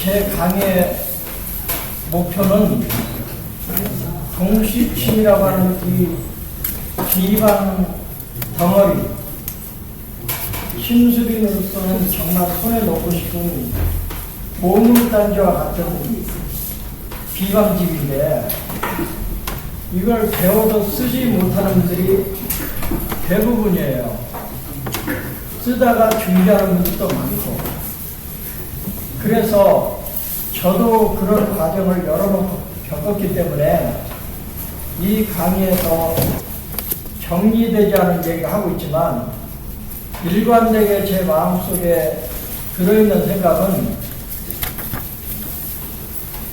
제 강의 목표는 동시침이라고 하는 이 비방 덩어리, 심수빈으로서는 정말 손에 놓고 싶은 보물단지와 같은 비방집인데, 이걸 배워도 쓰지 못하는 분들이 대부분이에요. 쓰다가 중지하는 분들도 많고. 그래서 저도 그런 과정을 여러 번 겪었기 때문에 이 강의에서 정리되지 않은 얘기를 하고 있지만, 일관되게 제 마음속에 들어있는 생각은,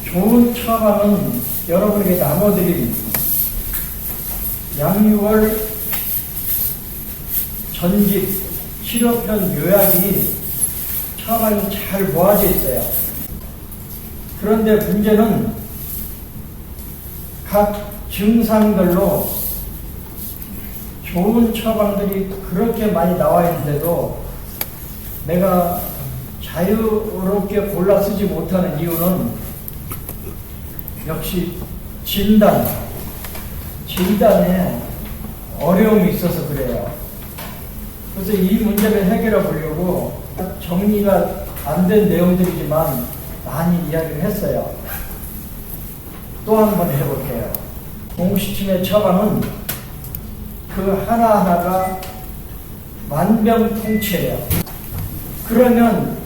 좋은 처방은 여러분에게 나눠드린 양육월 전집 치료편 요약이 처방이 잘 모아져 있어요. 그런데 문제는 각 증상별로 좋은 처방들이 그렇게 많이 나와 있는데도 내가 자유롭게 골라 쓰지 못하는 이유는 역시 진단에 어려움이 있어서 그래요. 그래서 이 문제를 해결해 보려고 정리가 안 된 내용들이지만 많이 이야기를 했어요. 또 한 번 해볼게요. 동시침의 처방은 그 하나하나가 만병통치예요. 그러면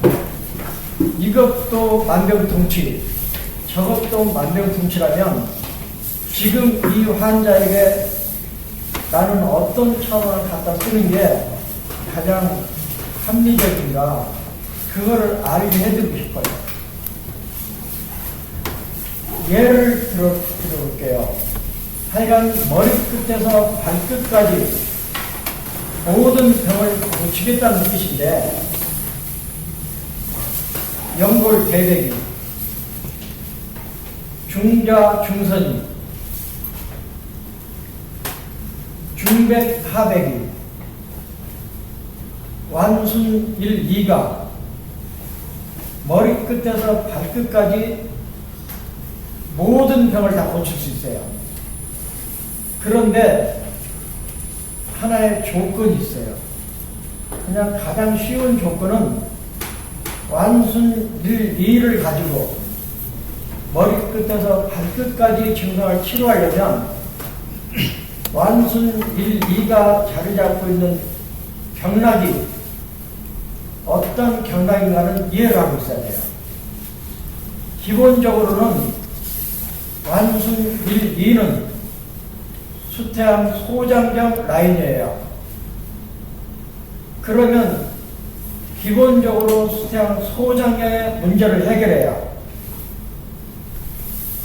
이것도 만병통치, 저것도 만병통치라면 지금 이 환자에게 나는 어떤 처방을 갖다 쓰는 게 가장 합리적인가, 그거를 알게 해드리고 싶어요. 예를 들어볼게요. 하여간 머리끝에서 발끝까지 모든 병을 고치겠다는 뜻인데, 연골 대대기, 중자 중선이, 중백 하백이, 완순 1, 2가 머리끝에서 발끝까지 모든 병을 다 고칠 수 있어요. 그런데 하나의 조건이 있어요. 그냥 가장 쉬운 조건은 완순 1, 2를 가지고 머리끝에서 발끝까지 증상을 치료하려면 완순 1, 2가 자리 잡고 있는 경락이 어떤 경락인가는 이해를 하고 있어야 돼요. 기본적으로는 완순 1, 2는 수태암 소장경 라인이에요. 그러면 기본적으로 수태암 소장경의 문제를 해결해요.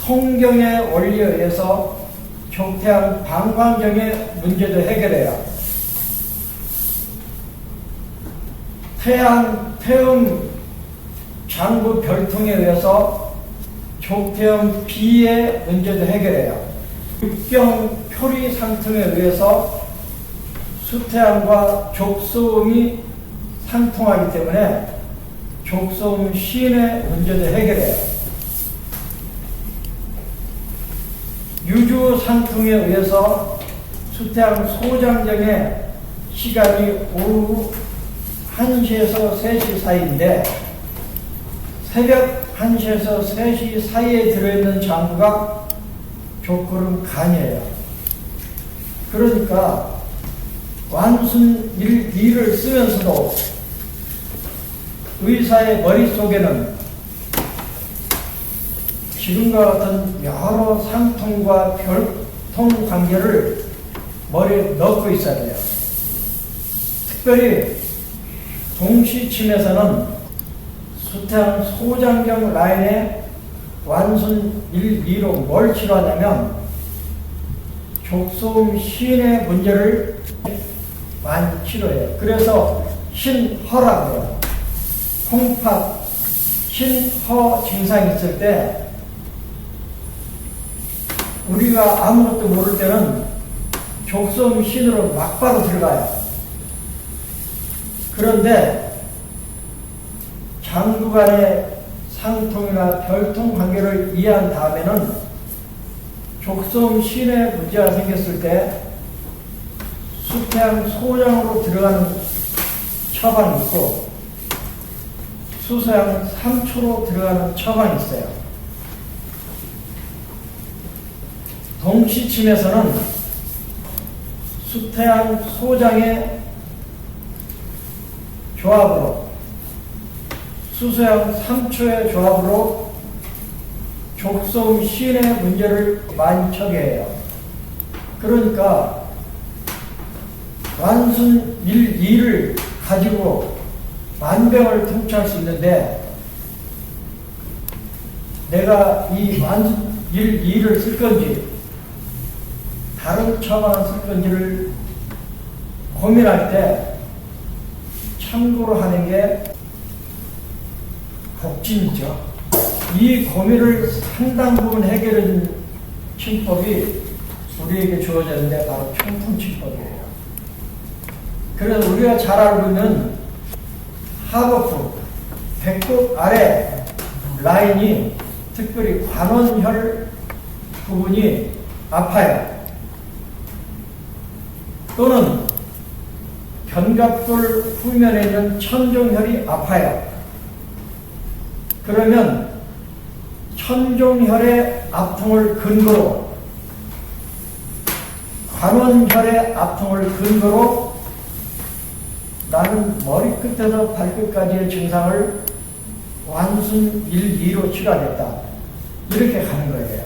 통경의 원리에 의해서 족태암 방광경의 문제도 해결해요. 태음 장부 별통에 의해서 족태음 비의 문제도 해결해요. 육경 표리 상통에 의해서 수태암과 족소음이 상통하기 때문에 족소음 시인의 문제도 해결해요. 유주 상통에 의해서 수태암 소장경의 시간이 오후 1시에서 3시 사이인데, 새벽 1시에서 3시 사이에 들어있는 장부가 족골은 간이에요. 그러니까 완순 1, 2를 쓰면서도 의사의 머릿속에는 지금과 같은 여러 상통과 별통 관계를 머리에 넣고 있어야 돼요. 특별히 동시침에서는 수태암 소장경 라인에 완순 1, 2로 뭘 치료하냐면 족소음 시인의 문제를 많이 치료해요. 그래서 신허라고 해요. 콩팥, 신허 증상이 있을 때 우리가 아무것도 모를 때는 족소음 신으로 막바로 들어가요. 그런데 장부간의 상통이나 별통 관계를 이해한 다음에는 족소음 신의 문제가 생겼을 때 수태양 소장으로 들어가는 처방이 있고 수소양 3초로 들어가는 처방이 있어요. 동시침에서는 수태양 소장의 조합으로 수소양 3초의 조합으로 족소음 신의 문제를 많이 처리해요. 그러니까 완순 1, 2를 가지고 만병을 통치할 수 있는데 내가 이 완순 1, 2를 쓸 건지 다른 처방을 쓸 건지를 고민할 때 참고로 하는 게 복진이죠. 이 고민을 상당 부분 해결해준 침법이 우리에게 주어졌는데 바로 총통침법이에요. 그래서 우리가 잘 알고 있는 하버프, 배꼽 아래 라인이 특별히 관원혈 부분이 아파요. 또는 견갑골 후면에 있는 천종혈이 아파요. 그러면 천종혈의 아픔을 근거로 관원혈의 아픔을 근거로 나는 머리끝에서 발끝까지의 증상을 완순 1, 2로 치료하겠다. 이렇게 가는 거예요.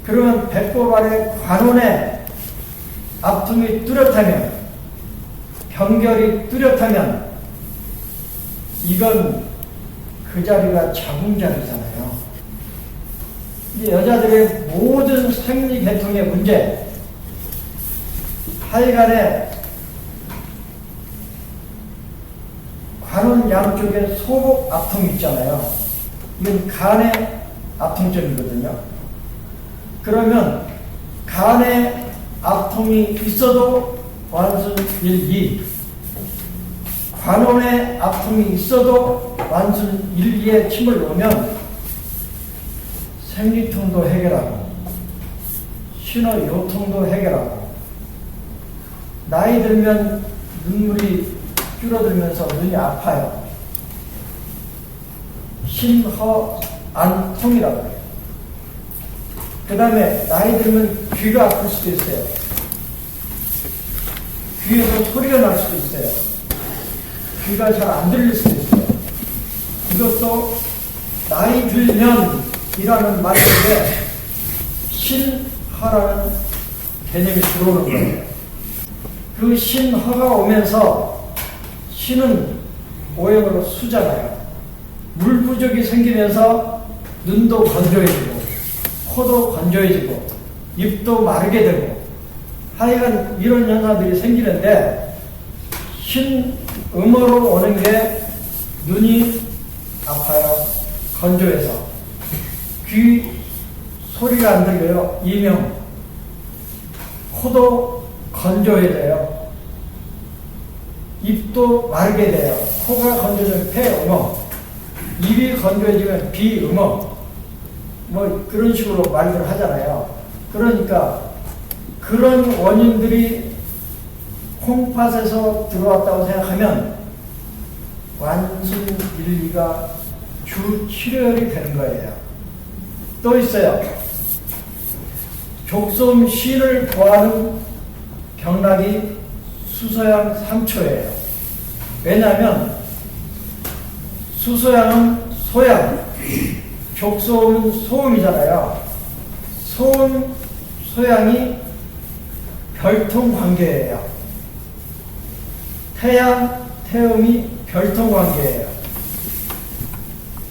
그러면 배꼽 아래 관원의 아픔이 뚜렷하면 병결이 뚜렷하면 이건 그 자리가 자궁자리잖아요. 이제 여자들의 모든 생리 계통의 문제, 하여간에 관원 양쪽에 소복 아픔이 있잖아요. 이건 간의 아통점이거든요. 그러면 간의 아픔이 있어도 완순 1, 2, 관원의 아픔이 있어도 완순 1, 2에 침을 놓으면 생리통도 해결하고 신호요통도 해결하고 나이 들면 눈물이 줄어들면서 눈이 아파요. 심허안통이라고 해요. 그 다음에 나이 들면 귀가 아플 수도 있어요. 귀에서 소리가 날 수도 있어요. 귀가 잘 안 들릴 수도 있어요. 이것도 나이 들면이라는 말인데 신허라는 개념이 들어오는 거예요. 그 신허가 오면서 신은 오형으로 수잖아요. 물 부족이 생기면서 눈도 건조해지고 코도 건조해지고 입도 마르게 되고 하여간 이런 현상들이 생기는데 신음으로 오는 게 눈이 아파요. 건조해서 귀 소리가 안 들려요. 이명 코도 건조해져요. 입도 마르게 돼요. 코가 건조해지면 폐음어, 입이 건조해지면 비음어, 뭐 그런 식으로 말들 하잖아요. 그러니까 그런 원인들이 콩팥에서 들어왔다고 생각하면 완순 1, 2가 주 치료열이 되는 거예요. 또 있어요. 족소음 신을 보하는 경락이 수소양 3초예요. 왜냐하면 수소양은 소양, 족소음은 소음이잖아요. 소음, 소양이 별통관계예요. 태양, 태음이 별통관계예요.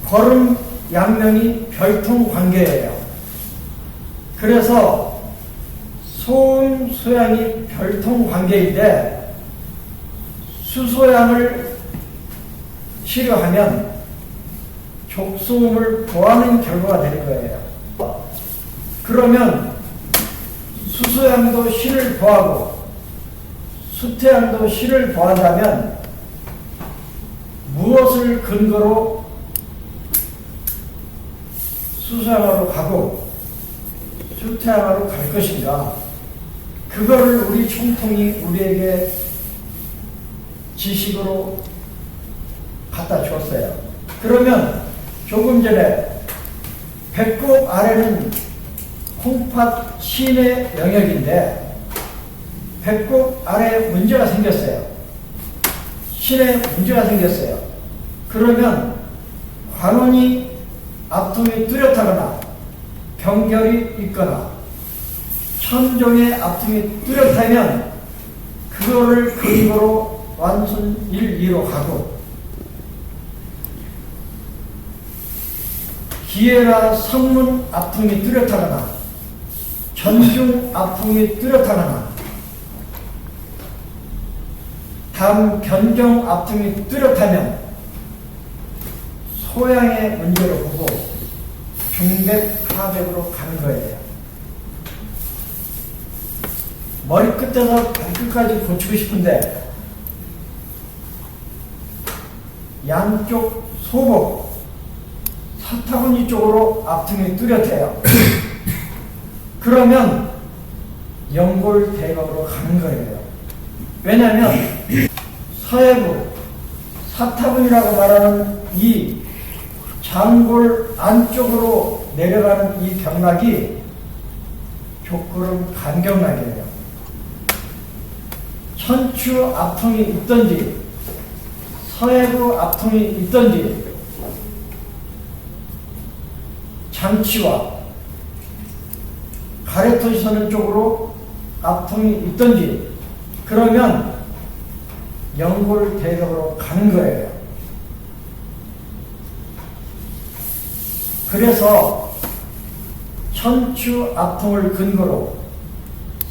걸음, 양면이 별통관계예요. 그래서 소음, 소양이 별통관계인데 수소양을 치료하면 족소음을 보하는 결과가 되는 거예요. 그러면 수소양도 신을 보하고 수태양도 신을 보한다면 무엇을 근거로 수성으로 가고 수태양으로 갈 것인가? 그거를 우리 총통이 우리에게 지식으로 갖다 줬어요. 그러면 조금 전에 배꼽 아래는 콩팥 시내 영역인데 배꼽 아래에 문제가 생겼어요. 신에 문제가 생겼어요. 그러면 관원이 앞통이 뚜렷하거나 병결이 있거나 천종의 앞통이 뚜렷하면 그거를 근거로 완순 1, 2로 가고 기회나 성문 앞통이 뚜렷하거나 전중 앞통이 뚜렷하거나 다음 견경 앞통이 뚜렷하면 소양의 문제로 보고 중백 하백으로 가는 거예요. 머리끝에서 발끝까지 고치고 싶은데 양쪽 소복 사타구니 쪽으로 앞통이 뚜렷해요. 그러면 연골대각으로 가는 거예요. 왜냐하면 서해부 사타구니라고 말하는 이 장골 안쪽으로 내려가는 이 경락이 족구름 간경락이에요. 천추 앞통이 있든지 서해부 앞통이 있든지 장치와 가래토시 서는 쪽으로 앞통이 있든지 그러면 연골대각으로 가는 거예요. 그래서 천추 앞통을 근거로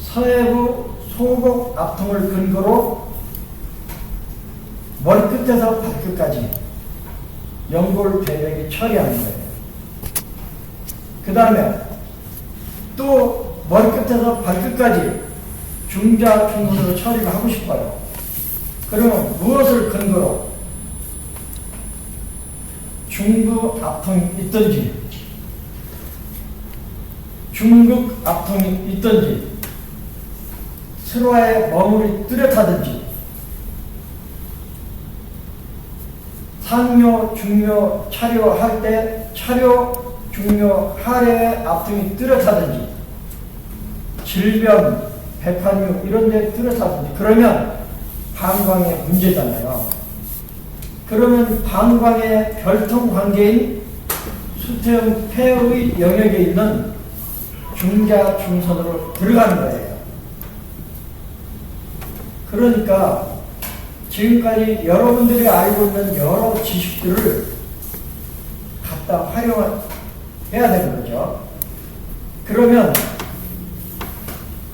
서해부 소복 앞통을 근거로 머리끝에서 발끝까지 연골대백이 처리하는 거예요. 그 다음에 또 머리끝에서 발끝까지 중자 중선으로 처리를 하고 싶어요. 그러면 무엇을 근거로 중부 앞통이 있든지 중극 앞통이 있든지 슬화의 머물이 뚜렷하든지 상묘, 중묘, 차료할 때 차료, 중묘, 하래의 앞통이 뚜렷하든지 질변, 백환유 이런 데 뚜렷하든지 그러면 방광의 문제잖아요. 그러면 방광의 별통 관계인 수태음 폐의 영역에 있는 중자 중선으로 들어가는 거예요. 그러니까 지금까지 여러분들이 알고 있는 여러 지식들을 갖다 활용해야 되는 거죠. 그러면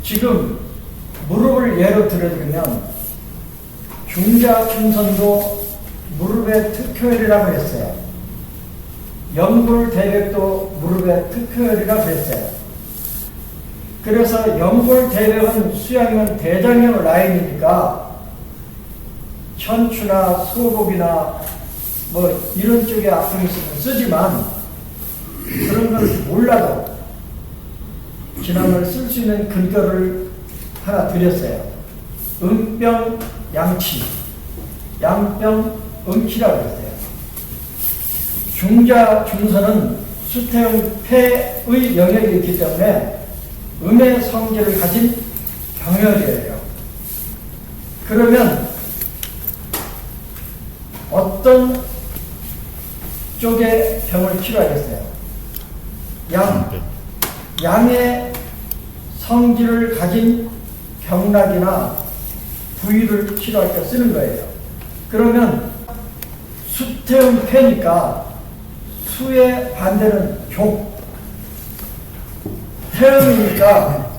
지금 무릎을 예로 들어드리면 중자 중선도 무릎의 특효혈이라고 했어요. 연골대백도 무릎의 특효혈이라고 했어요. 그래서 연골대백은 수양은 대장형 라인이니까 천추나 소복이나 뭐 이런 쪽에 아픔이 있으면 쓰지만 그런 걸 몰라도 지난번에 쓸 수 있는 근거를 하나 드렸어요. 음병 양치, 양병 음치라고 했어요. 중자 중선은 수태음 폐의 영역이 있기 때문에 음의 성질을 가진 병혈이에요. 그러면 어떤 쪽의 병을 치료하겠어요? 양의 성질을 가진 경락이나 부위를 치료할 때 쓰는 거예요. 그러면 수태음 폐니까 수의 반대는 족, 태음이니까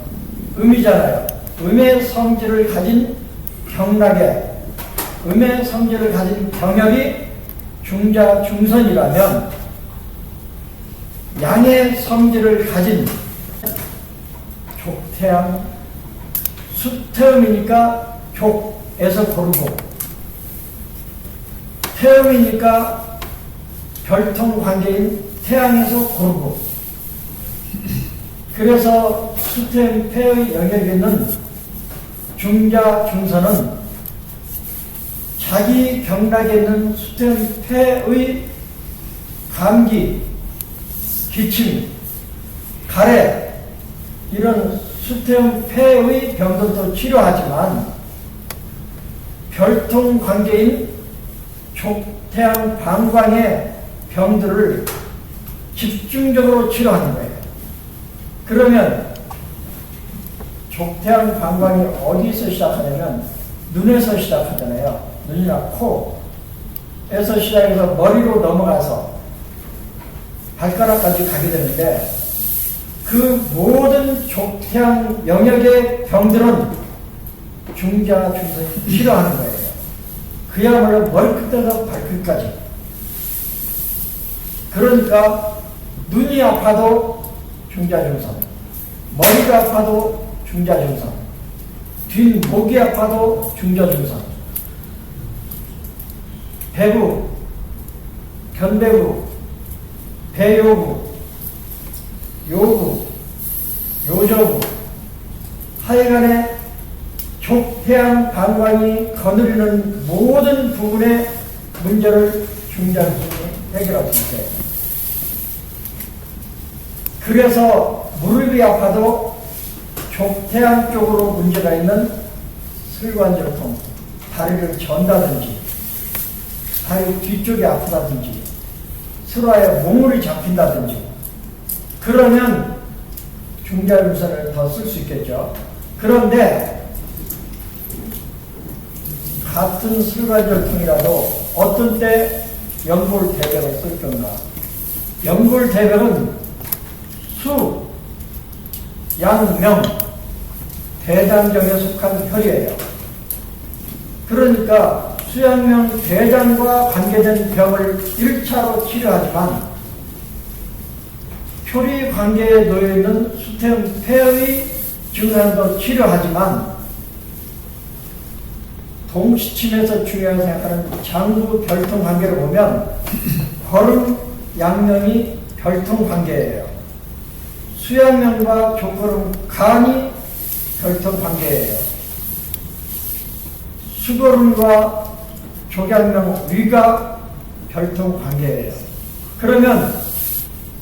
음이잖아요. 음의 성질을 가진 경락에 음의 성질을 가진 병혈이 중자 중선이라면 양의 성질을 가진 족태양 수태음이니까 족에서 고르고 태음이니까 별통 관계인 태양에서 고르고 그래서 수태폐의 영역에 있는 중자, 중선은 자기 경락에 있는 수태폐의 감기, 기침, 가래 이런 수태폐의 병들도 치료하지만 별통관계인 족태양 방광의 병들을 집중적으로 치료하는 거예요. 그러면 족태양 방광이 어디서 시작하냐면 눈에서 시작하잖아요. 눈이나 코에서 시작해서 머리로 넘어가서 발가락까지 가게 되는데 그 모든 족태양 영역의 병들은 중자, 중선이 치료하는 거예요. 그야말로 머리끝에서 발끝까지. 그러니까 눈이 아파도 중자, 중선, 머리가 아파도 중자, 중선, 뒷목이 아파도 중자, 중선, 배부, 견배부, 배요부, 요부, 요저부, 하여간에 족태양 방광이 거느리는 모든 부분의 문제를 중자중선이 해결할 수 있어요. 그래서 무릎이 아파도 족태양 쪽으로 문제가 있는 슬관절통, 다리를 전다든지 다리 뒤쪽이 아프다든지 슬화에 몽울이 잡힌다든지 그러면 중자중선을 더 쓸 수 있겠죠. 그런데 같은 슬관절통이라도 어떤 때 연골대백을 쓸 건가? 연골대백은 수, 양, 명, 대장경에 속한 혈이에요. 그러니까 수양명 대장과 관계된 병을 1차로 치료하지만 표리 관계에 놓여있는 수태폐의 증상도 치료하지만 동시침에서 중요하게 생각하는 장부 별통 관계를 보면 거름 양명이 별통 관계예요. 수양명과 족거름 간이 별통 관계예요. 수거름과 족양명 위가 별통 관계예요. 그러면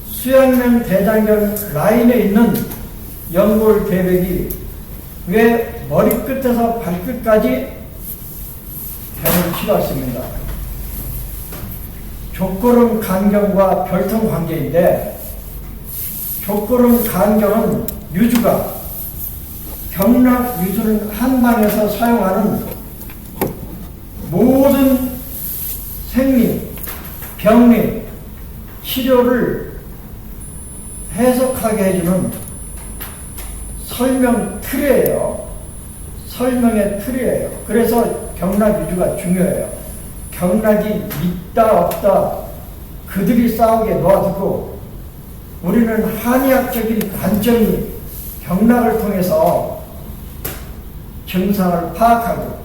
수양명 대장경 라인에 있는 연골대백이 왜 머리끝에서 발끝까지 병을 치료했습니다. 족거름 간경과 별통 관계인데 족거름 간경은 유주가 경락 유주를 한 방에서 사용하는 모든 생리, 병리, 치료를 해석하게 해주는 설명 틀이에요. 설명의 틀이에요. 그래서 경락 유주가 중요해요. 경락이 있다 없다 그들이 싸우게 놓아두고 우리는 한의학적인 관점이 경락을 통해서 증상을 파악하고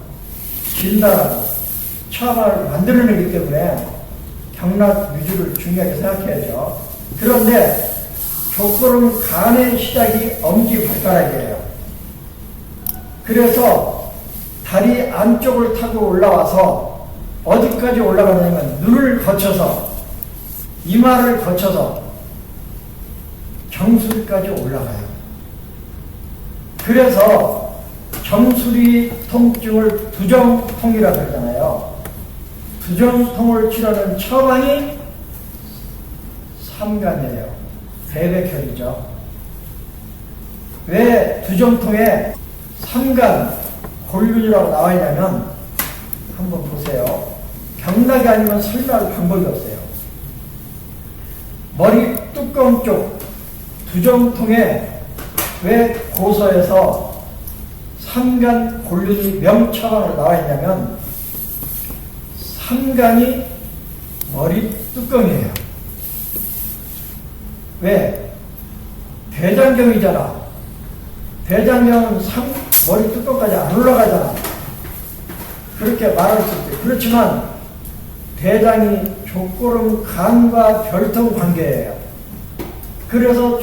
진단하고 처방을 만들어내기 때문에 경락 유주를 중요하게 생각해야죠. 그런데 족거름 간의 시작이 엄지발가락이에요. 그래서 다리 안쪽을 타고 올라와서 어디까지 올라가냐면 눈을 거쳐서 이마를 거쳐서 정수리까지 올라가요. 그래서 정수리 통증을 두정통이라고 하잖아요. 두정통을 치료하는 처방이 삼간이에요. 대백혈이죠. 왜 두정통에 삼간 골륜이라고 나와 있냐면 한번 보세요. 경락이 아니면 설명할 방법이 없어요. 머리 뚜껑 쪽 두정통에 왜 고서에서 삼간 골륜이 명처방으로 나와 있냐면 삼간이 머리 뚜껑이에요. 왜? 대장경이잖아. 대장경은 머리 뚜껑까지 안 올라가잖아. 그렇게 말할 수 있대. 그렇지만 대장이 족거름 간과 별통 관계예요. 그래서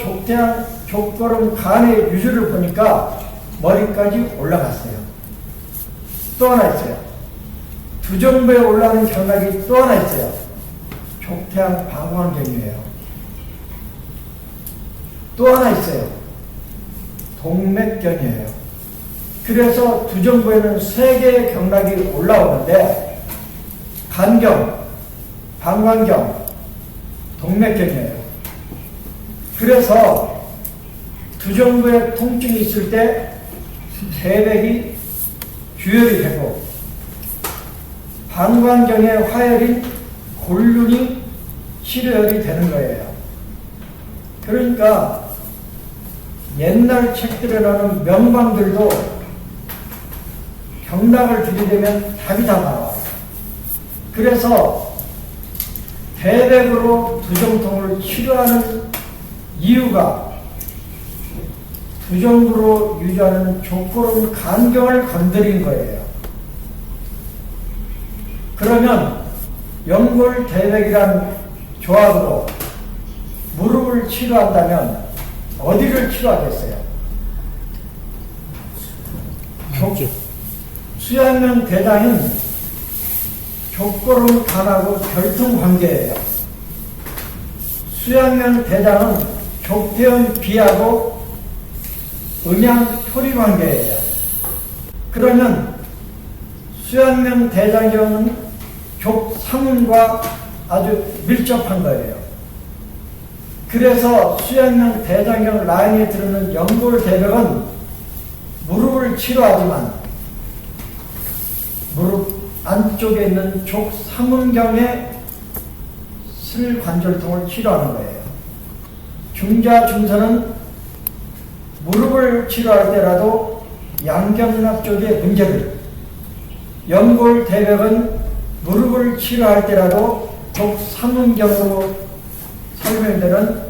족걸음 간의 유주를 보니까 머리까지 올라갔어요. 또 하나 있어요. 두정부에 올라가는 경락이 또 하나 있어요. 족태양 방광경이에요. 또 하나 있어요. 동맥경이에요. 그래서 두정부에는 3개의 경락이 올라오는데 간경, 방광경, 동맥경이에요. 그래서 두정부에 통증이 있을 때 태백이 규혈이 되고 방광경의 화혈인 골륜이 치료혈이 되는 거예요. 그러니까 옛날 책들에 나오는 명방들도 경락을 들이대면 답이 다 나와요. 그래서 태백으로 두정통을 치료하는 이유가 두정부로 유지하는 족걸음 간경을 건드린 거예요. 그러면 연골대백이란 조합으로 무릎을 치료한다면 어디를 치료하겠어요? 수양면 대장인 족걸음 간하고 결통관계예요. 수양면 대장은 족태음 비하고 음양 토리관계예요. 그러면 수양면 대장경은 족상운과 아주 밀접한 거예요. 그래서 수양면 대장경 라인에 들어있는 연골대백은 무릎을 치료하지만 무릎 안쪽에 있는 족상운경의 슬관절통을 치료하는 거예요. 중자 중선은 무릎을 치료할 때라도 양경락 쪽의 문제를, 연골대백은 무릎을 치료할 때라도 족상운경으로 설명되는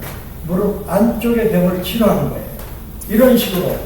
무릎 안쪽의 병을 치료하는 거예요. 이런 식으로